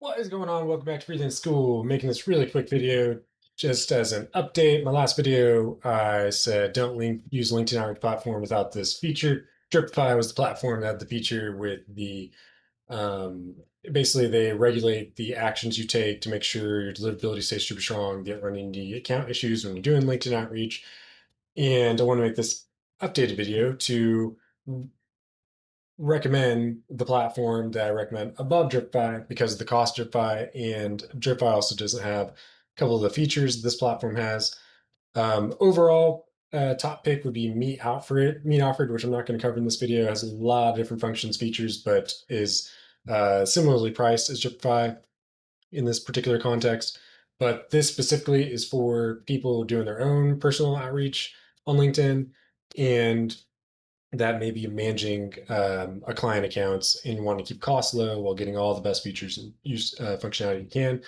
What is going on? Welcome back to Freelance School. Making this really quick video just as an update. My last video, I said don't use LinkedIn Outreach platform without this feature. Dripify was the platform that had the feature with the um, basically they regulate the actions you take to make sure your deliverability stays super strong, get running the account issues when you're doing LinkedIn Outreach. And I want to make this updated video to recommend the platform that I recommend above Dripify because of the cost of Dripify, and Dripify also doesn't have a couple of the features this platform has. Overall, top pick would be Meet Alfred. Meet Alfred, which I'm not going to cover in this video, has a lot of different functions, features, but is similarly priced as Dripify in this particular context. But this specifically is for people doing their own personal outreach on LinkedIn, and that may be managing a client accounts and you want to keep costs low while getting all the best features and use functionality you can.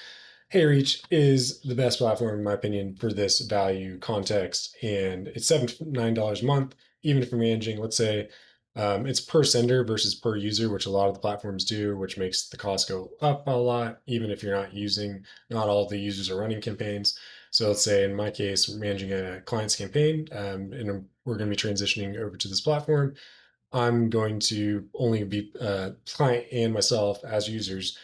HeyReach is the best platform, in my opinion, for this value context. And it's $79 a month, even if you're managing, let's say, it's per sender versus per user, which a lot of the platforms do, which makes the cost go up a lot, even if you're not all the users are running campaigns. So let's say in my case, we're managing a client's campaign, and we're going to be transitioning over to this platform. I'm going to only be client and myself as users.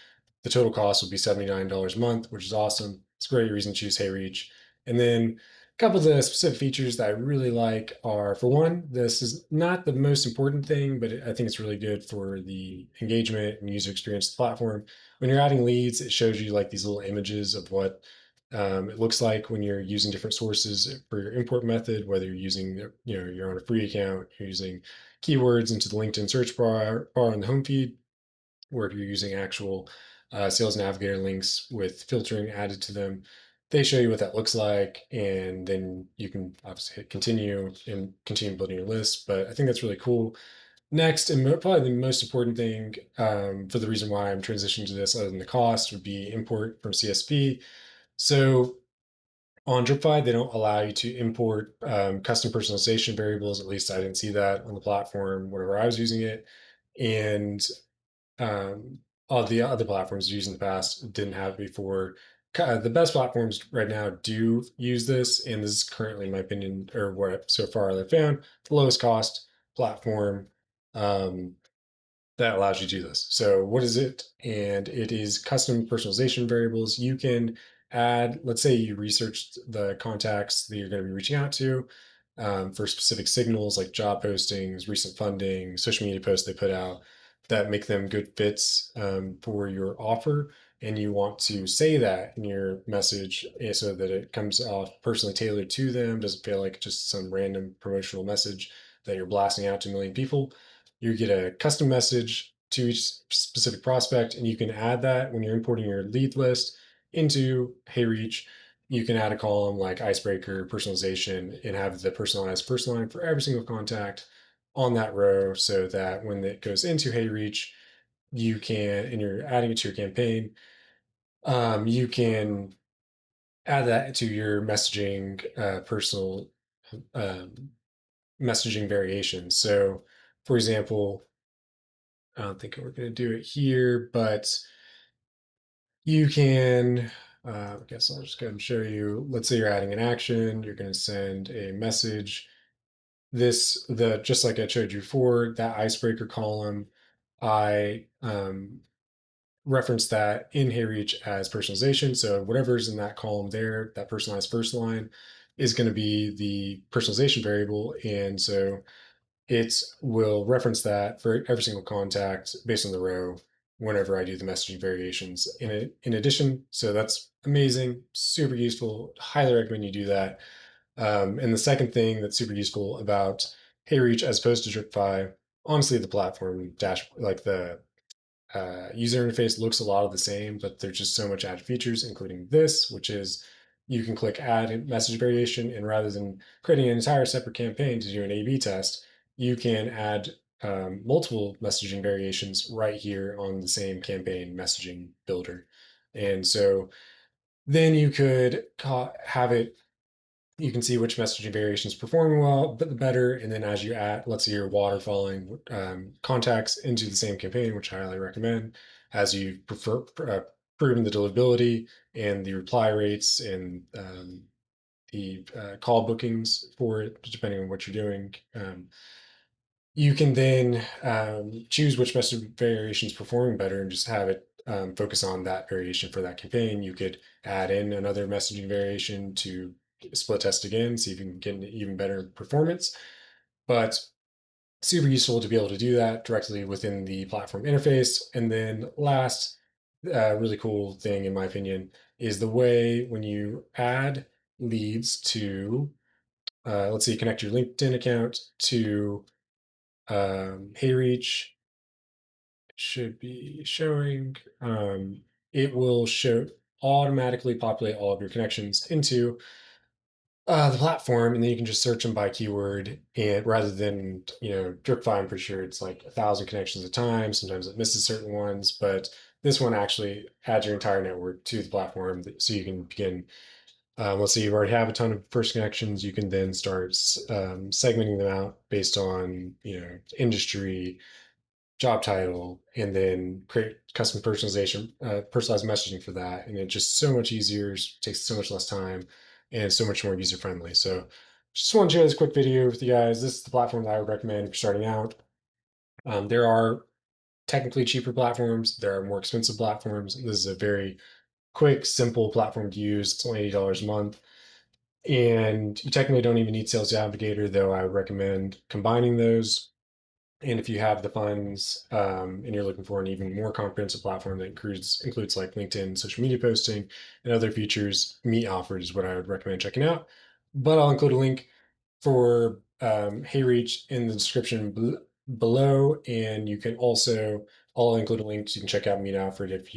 The total cost will be $79 a month, which is awesome. It's a great reason to choose HeyReach. And then a couple of the specific features that I really like are, for one, this is not the most important thing, but I think it's really good for the engagement and user experience of the platform. When you're adding leads, it shows you like these little images of what it looks like when you're using different sources for your import method, whether you're using, you're on a free account, you're using keywords into the LinkedIn search bar in the home feed, or if you're using actual Sales Navigator links with filtering added to them. They show you what that looks like, and then you can obviously hit continue and continue building your list. But I think that's really cool. Next, and probably the most important thing for the reason why I'm transitioning to this, other than the cost, would be import from CSV. So on Dripify, they don't allow you to import custom personalization variables. At least I didn't see that on the platform whenever I was using it. And um, all the other platforms used in the past didn't have it before. The best platforms right now do use this, and this is currently, in my opinion, or what so far I've found, the lowest cost platform um, that allows you to do this. So what is it? And it is custom personalization variables. You can add, let's say you researched the contacts that you're going to be reaching out to for specific signals like job postings, recent funding, social media posts they put out that make them good fits for your offer. And you want to say that in your message so that it comes off personally tailored to them, doesn't feel like just some random promotional message that you're blasting out to a million people. You get a custom message to each specific prospect, and you can add that when you're importing your lead list into HeyReach. You can add a column like icebreaker, personalization, and have the personalized first line for every single contact on that row so that when it goes into HeyReach, you can, and you're adding it to your campaign, you can add that to your messaging, personal um, messaging variations. So, for example, I don't think we're going to do it here, but you can, I guess I'll just go ahead and show you. Let's say you're adding an action, you're going to send a message. Just like I showed you before, that icebreaker column, I reference that in HeyReach as personalization. So whatever's in that column there, that personalized first line is going to be the personalization variable. And so it will reference that for every single contact based on the row whenever I do the messaging variations in addition. So that's amazing, super useful. Highly recommend you do that. And the second thing that's super useful about HeyReach as opposed to Dripify, honestly, the platform like the user interface looks a lot of the same, but there's just so much added features, including this, which is you can click add message variation, and rather than creating an entire separate campaign to do an A/B test, you can add multiple messaging variations right here on the same campaign messaging builder. And so then you could have it, you can see which messaging variations performing well, but the better. And then as you add, let's say you're waterfalling contacts into the same campaign, which I highly recommend as you improving the deliverability and the reply rates and the call bookings for it, depending on what you're doing. You can then choose which message variation is performing better and just have it focus on that variation for that campaign. You could add in another messaging variation to split test again, see if you can get an even better performance. But super useful to be able to do that directly within the platform interface. And then last, really cool thing, in my opinion, is the way when you add leads to, let's say, connect your LinkedIn account to HeyReach, should be showing. It will show automatically populate all of your connections into the platform, and then you can just search them by keyword, and rather than Dripify, I'm pretty sure it's like 1,000 connections at a time. Sometimes it misses certain ones, but this one actually adds your entire network to the platform, so you can begin. Let's say you already have a ton of first connections, you can then start segmenting them out based on industry, job title, and then create custom personalization, personalized messaging for that. And it's just so much easier, takes so much less time, and so much more user friendly. So just want to share this quick video with you guys. This is the platform that I would recommend for starting out. There are technically cheaper platforms. There are more expensive platforms. This is a very quick, simple platform to use. It's only $80 a month. And you technically don't even need Sales Navigator, though I would recommend combining those. And if you have the funds and you're looking for an even more comprehensive platform that includes like LinkedIn, social media posting, and other features, Meet offers is what I would recommend checking out. But I'll include a link for HeyReach in the description below, and you can also, I'll include a link so you can check out Meet Alfred if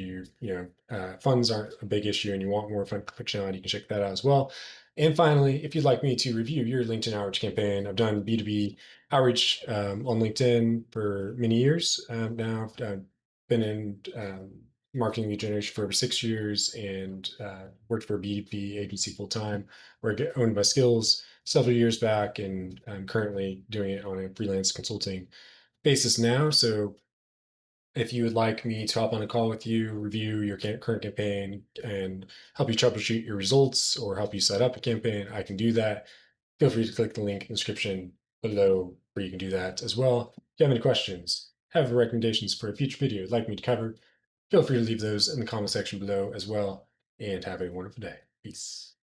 funds aren't a big issue and you want more functionality. You can check that out as well. And finally, if you'd like me to review your LinkedIn outreach campaign, I've done B2B outreach on LinkedIn for many years now. I've been in marketing lead generation for over 6 years and worked for a B2B agency full time where I get owned by Skills several years back, and I'm currently doing it on a freelance consulting basis now. So if you would like me to hop on a call with you, review your current campaign, and help you troubleshoot your results or help you set up a campaign, I can do that. Feel free to click the link in the description below where you can do that as well. If you have any questions, have recommendations for a future video you'd like me to cover, feel free to leave those in the comment section below as well. And have a wonderful day. Peace.